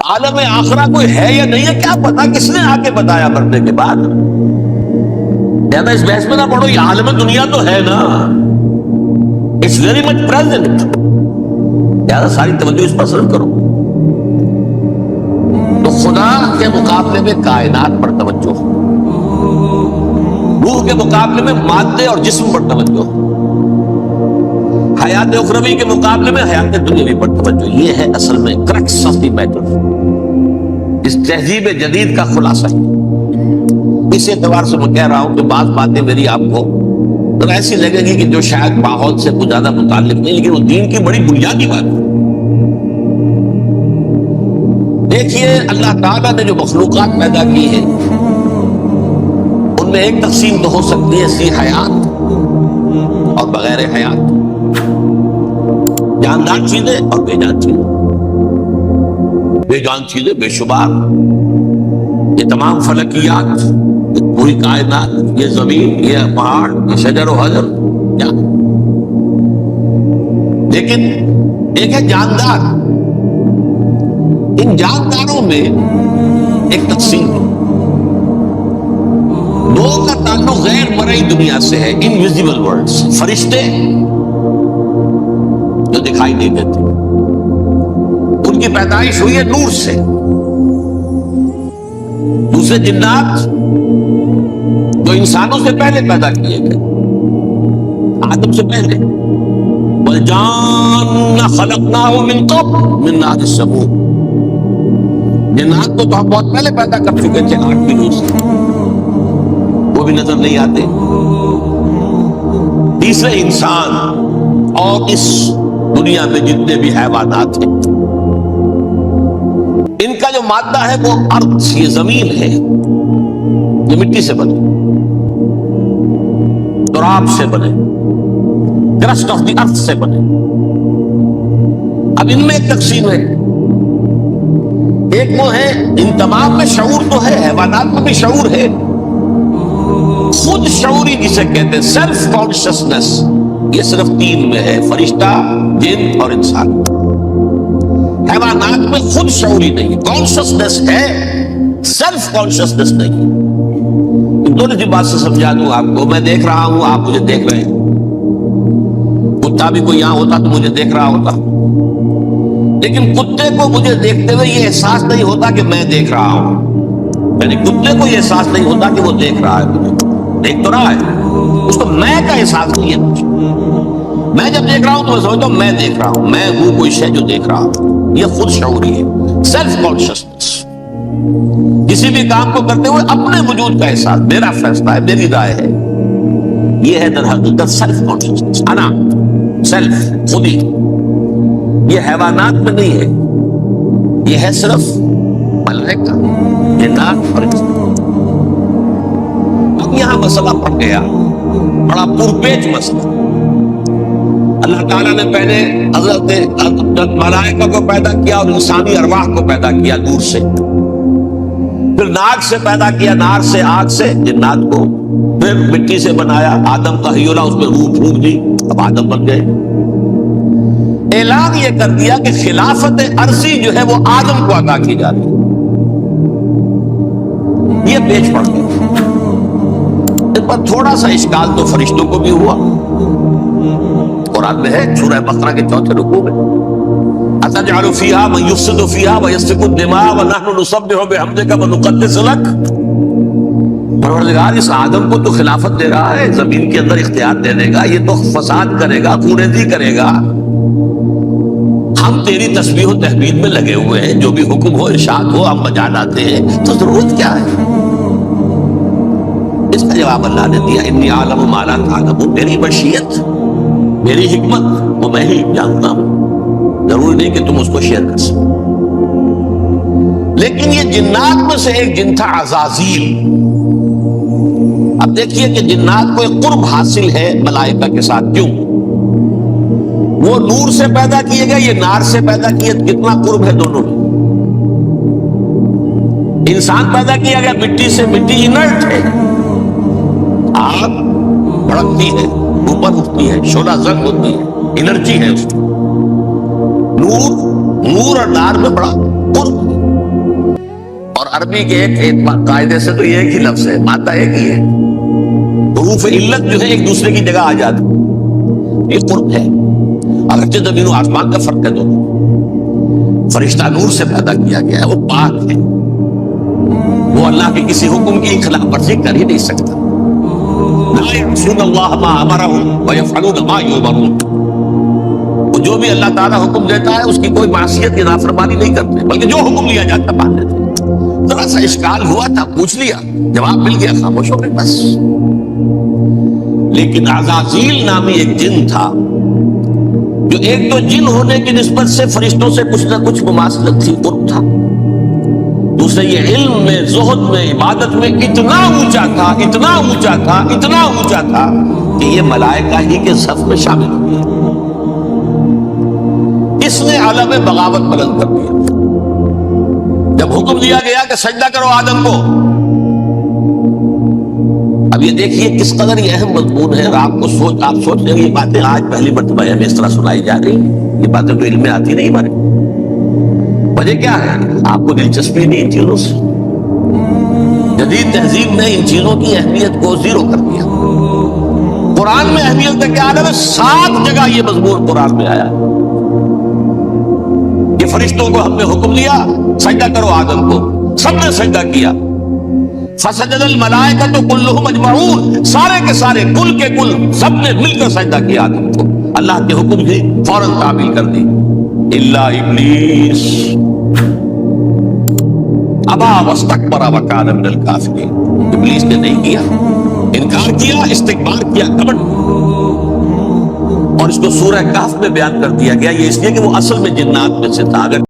عالم آخرہ کوئی ہے یا نہیں ہے کیا پتا، کس نے آ کے بتایا مرنے کے بعد؟ زیادہ اس بحث میں نہ پڑھو، یہ عالم دنیا تو ہے نا، اٹس ویری مچ پریزنٹ، زیادہ ساری توجہ اس پر صرف کرو۔ تو خدا کے مقابلے میں کائنات پر توجہ، روح کے مقابلے میں مادے اور جسم پر توجہ، حیات اخروی کے مقابلے میں حیات دنیاوی پر توجہ۔ یہ ہے اصل میں کرکس آف دی میٹر، اس تہذیب جدید کا خلاصہ ہے۔ اس اعتبار سے میں کہہ رہا ہوں کہ بعض باتیں میری آپ کو تو ایسی لگے گی کہ جو شاید ماحول سے کچھ زیادہ متعلق نہیں، لیکن وہ دین کی بڑی بنیادی بات ہے۔ دیکھیے اللہ تعالیٰ نے جو مخلوقات پیدا کی ہیں ان میں ایک تقسیم تو ہو سکتی ہے ذی حیات اور بغیر حیات، جاندار چیزیں اور بے جان چیزیں۔ بے جان چیزیں بے شمار، یہ تمام فلکیات، یہ پوری کائنات، یہ زمین، یہ پہاڑ، یہ شجر و حجر، لیکن ایک ہے جاندار۔ ان جانداروں میں ایک تقسیم ہے، دو کا تعلق غیر مرئی دنیا سے ہے، انویزیبل ورلڈز، فرشتے جو دکھائی نہیں دیتے، ان کی پیدائش ہوئی ہے نور سے۔ دوسرے جنات جو انسانوں سے پہلے پیدا کیے گئے، آدم سے پہلے، وَالْجَانَّ خَلَقْنَاهُ مِنْ قَبْلُ مِنْ نَارِ السَّمُومِ، جنات کو تو ہم بہت پہلے پیدا کر چکے تھے آگ کی نور سے، وہ بھی نظر نہیں آتے۔ تیسرے انسان اور اس دنیا میں جتنے بھی حیوانات ہیں، ان کا جو مادہ ہے وہ ارض، یہ زمین ہے، یہ مٹی سے بنے، تراب سے بنے، کرسٹ آف دی ارتھ سے بنے۔ اب ان میں ایک تقسیم ہے، ایک وہ ہے، ان تمام میں شعور تو ہے، حیوانات میں بھی شعور ہے، خود شعوری جسے کہتے ہیں سیلف کانشسنس، یہ صرف تین میں ہے، فرشتہ، جن اور انسان۔ حیوانات میں خود شعوری نہیں، کانشسنس ہے، سیلف کانشسنس نہیں۔ تھوڑی سی بات سے سمجھا دوں آپ کو، میں دیکھ رہا ہوں، آپ مجھے دیکھ رہے ہیں، کتا بھی کوئی یہاں ہوتا تو مجھے دیکھ رہا ہوتا، لیکن کتے کو مجھے دیکھتے ہوئے یہ احساس نہیں ہوتا کہ میں دیکھ رہا ہوں، یعنی کتے کو یہ احساس نہیں ہوتا کہ وہ دیکھ رہا ہے، مجھے دیکھ تو رہا ہے، اس کو میں کا احساس نہیں ہے مجھے۔ میں جب دیکھ رہا ہوں تو میں سمجھتا ہوں میں دیکھ رہا ہوں، میں ہوں کوئی شے جو دیکھ رہا ہوں، یہ خود شعوری ہے، سیلف کانشسنس۔ کسی بھی کام کو کرتے ہوئے اپنے وجود کا احساس، میرا فیصلہ ہے، میری رائے ہے، یہ ہے در حقیقت سیلف کانشسنس، انا، سیلف، خودی۔ یہ حیوانات میں نہیں ہے، یہ ہے صرف ملائکہ، جنات اور انسان۔ اب یہاں مسئلہ پڑ گیا، بڑا پرپیچ مسئلہ۔ اللہ تعالیٰ نے پہلے حضرت ملائکہ کو پیدا کیا اور انسانی ارواح کو پیدا کیا نور سے، پھر ناک سے پیدا کیا، نار سے، آگ سے جنات کو، پھر مٹی سے بنایا، آدم کا ہیولا، اس میں روح پھونک دی، اب آدم بن گئے۔ اعلان یہ کر دیا کہ خلافت عرضی جو ہے وہ آدم کو عطا کی جاتی ہے۔ یہ پیچ پڑ گیا، اس پر تھوڑا سا اشکال تو فرشتوں کو بھی ہوا، قرآن میں ہے سورہ بقرہ کے 4 رکوع میں، أَتَجْعَلُ فِيهَا مَن يُفْسِدُ فِيهَا وَيَسْفِكُ الدِّمَاءَ وَنَحْنُ نُسَبِّحُ بِحَمْدِكَ وَنُقَدِّسُ لَكَ۔ پروردگار اس آدم کو تو خلافت دے رہا ہے، زمین کے اندر اختیار دے دے گا، یہ تو فساد کرے گا، خون ریزی کرے گا، ہم تیری تسبیح و تحمید میں لگے ہوئے ہیں، جو بھی حکم ہو، ارشاد ہو، ہم بجا لاتے ہیں، تو ضرورت کیا ہے؟ اس کا جواب اللہ نے دیا، انی عالم ما لا تعلمون، میری مشیت، میری حکمت وہ میں ہی جانتا ہوں، ضروری نہیں کہ تم اس کو شیئر کر سکو۔ لیکن یہ جنات میں سے ایک جن تھا عزازیل۔ اب دیکھیے کہ جنات کو ایک قرب حاصل ہے ملائکہ کے ساتھ، کیوں؟ وہ نور سے پیدا کیے گئے، یہ نار سے پیدا کیے، کتنا قرب ہے دونوں میں۔ انسان پیدا کیا گیا مٹی سے، مٹی انرٹ ہے، آگ بھڑکتی ہے، اوپر اٹھتی ہے، شعلہ زنگ ہوتی ہے، انرجی ہے اس میں۔ نور اور نار میں بڑا قرب ہے۔ عربی کے ایک قاعدے سے تو ایک ہی لفظ ہے، مادہ ایک ہی ہے، حروف علت جو ہے ایک دوسرے کی جگہ آ جاتے، یہ قرب ہے۔ اگرچہ زمین و آسمان کا فرق ہے دونوں، فرشتہ نور سے پیدا کیا گیا ہے، وہ پاک ہے، وہ اللہ کے کسی حکم کی خلاف ورزی کر ہی نہیں سکتا۔ لا يعصون اللہ ما امرهم ويفعلون ما یؤمرون، وہ جو بھی اللہ تعالیٰ حکم دیتا ہے اس کی کوئی معصیت یا نافرمانی نہیں کرتے، بلکہ جو حکم لیا جاتا مان لیتے۔ ذرا سا اشکال ہوا تھا، پوچھ لیا، جواب مل گیا، خاموش ہو گئے بس۔ لیکن عزازیل نامی ایک جن تھا، جو ایک تو جن ہونے کی نسبت سے فرشتوں سے کچھ نہ کچھ مماثلت تھی، قرب تھا، دوسرے یہ علم میں، زہد میں، عبادت میں اتنا اونچا تھا، اتنا اونچا تھا، اتنا اونچا تھا کہ یہ ملائکہ ہی کے صف میں شامل ہو گیا۔ اس نے عالم بغاوت بلند کر دیا۔ جب حکم دیا گیا کہ سجدہ کرو آدم کو، اب یہ دیکھیے کس قدر یہ اہم مضمون ہے۔ آپ سوچ رہے ہیں یہ باتیں آج پہلی مرتبہ ہمیں اس طرح سنائی جا رہی ہیں، یہ باتیں تو علم میں آتی نہیں ہمارے۔ وجہ کیا ہے؟ آپ کو دلچسپی نہیں ان چیزوں سے۔ جدید تہذیب نے ان چیزوں کی اہمیت کو زیرو کر دیا۔ قرآن میں اہمیت کا کیا عالم ہے؟ 7 جگہ یہ مضمون قرآن میں آیا ہے کہ فرشتوں کو ہم نے حکم دیا سجدہ کرو آدم کو، سب نے سجدہ کیا۔ فسجد الملائکۃ کلھم اجمعون، سارے کے سارے، کل کے کل، سب نے مل کر سجدہ کیا آدم کو۔ اللہ کے حکم کی فوراً تعمیل کر دی، الا ابلیس ابا واستکبر وکان من الکافرین، ابلیس نے نہیں کیا، انکار کیا، استکبار کیا، گھمنڈ۔ اور اس کو سورہ کہف میں بیان کر دیا گیا، یہ اس لیے کہ وہ اصل میں جنات میں سے تھا۔ اگر